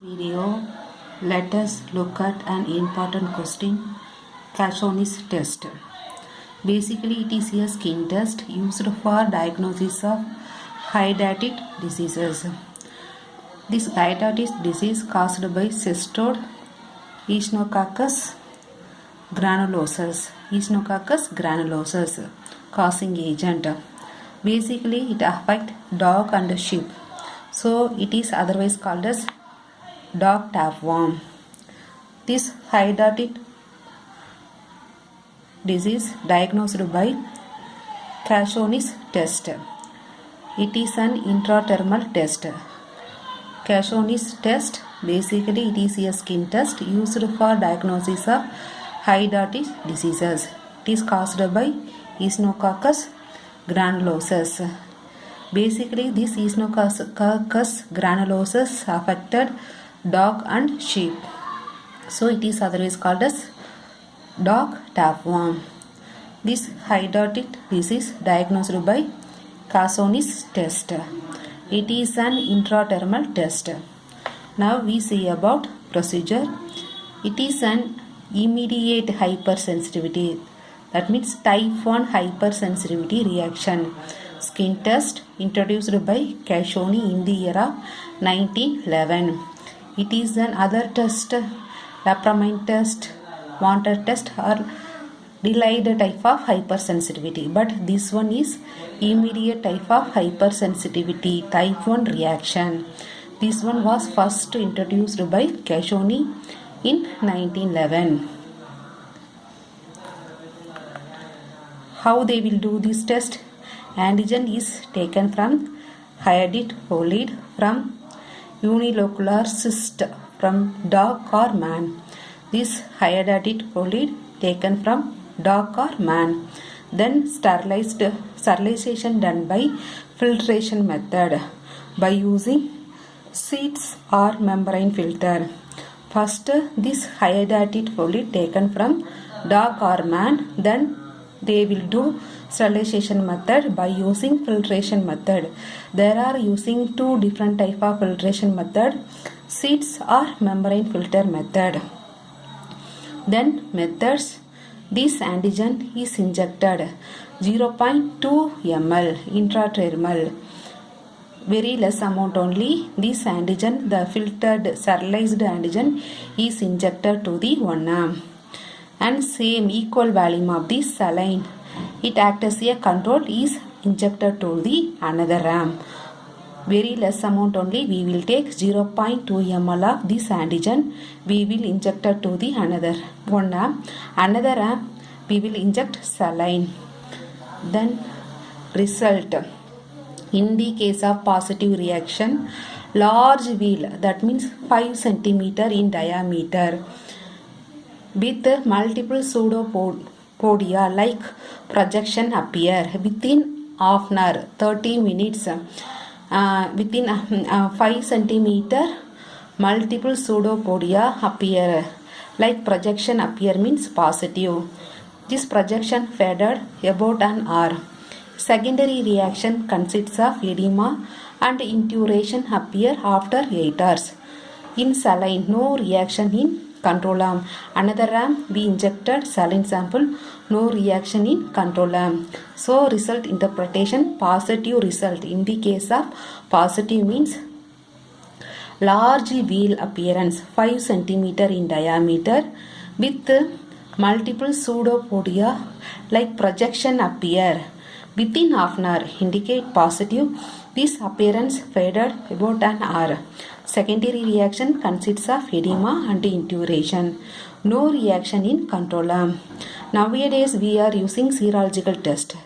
Video, let us look at an important question, Cashoni's test. Basically, it is a skin test used for diagnosis of hydatid diseases. This hydatid disease caused by cystode Echinococcus granulosus causing agent. Basically, it affects dog and sheep. So, it is otherwise called as dog tapeworm. This hydatid disease diagnosed by Cashoni's test. It is an intradermal test. Cashoni's test, basically it is a skin test used for diagnosis of hydatid diseases. It is caused by Echinococcus granulosus. Basically, this Echinococcus granulosus affected dog and sheep. So, it is otherwise called as dog tapeworm. This hydatid disease diagnosed by Cashoni's test. It is an intradermal test. Now, we see about procedure. It is an immediate hypersensitivity. That means type 1 hypersensitivity reaction. Skin test introduced by Cashoni in the year of 1911. It is an other test, Lapramine test, Wanted test or delayed type of hypersensitivity. But this one is immediate type of hypersensitivity, type 1 reaction. This one was first introduced by Cashoni in 1911. How they will do this test? Antigen is taken from hydatid fluid from unilocular cyst from dog or man. This hydatid fluid taken from dog or man. Then sterilization done by filtration method by using sheets or membrane filter. First, this hydatid fluid taken from dog or man, then they will do sterilization method by using filtration method. There are using two different type of filtration method, sheets or membrane filter method. Then methods, this antigen is injected 0.2 ml intradermal, very less amount only. This antigen, the filtered sterilized antigen is injected to the one arm. And same equal volume of the saline, it acts as a control, is injected to the another arm. Very less amount only, we will take 0.2 ml of this antigen, we will inject it to the another one arm. Another arm we will inject saline. Then result, in the case of positive reaction, large wheel, that means 5 cm in diameter, with multiple pseudopodia like projection appear within half an hour, 30 minutes. Within 5 cm multiple pseudopodia appear like projection appear means positive. This projection faded about an hour. Secondary reaction consists of edema and induration appear after 8 hours. In saline, no reaction in control arm. Another arm we injected saline sample, no reaction in control arm. So result interpretation, positive result. In the case of positive means large wheel appearance 5 cm in diameter with multiple pseudopodia like projection appear within half an hour, indicate positive. This appearance faded about an hour. Secondary reaction consists of edema and induration. No reaction in control arm. Nowadays we are using serological test.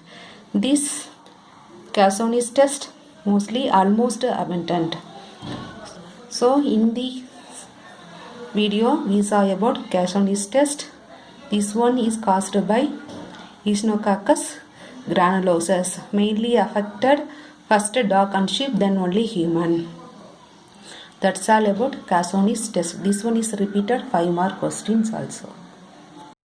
This Cashoni's test mostly almost abundant. So in the video we saw about Cashoni's test. This one is caused by Echinococcus granulosus, mainly affected first dog and sheep, then only human. That's all about Cashoni's test. This one is repeated 5 more questions also.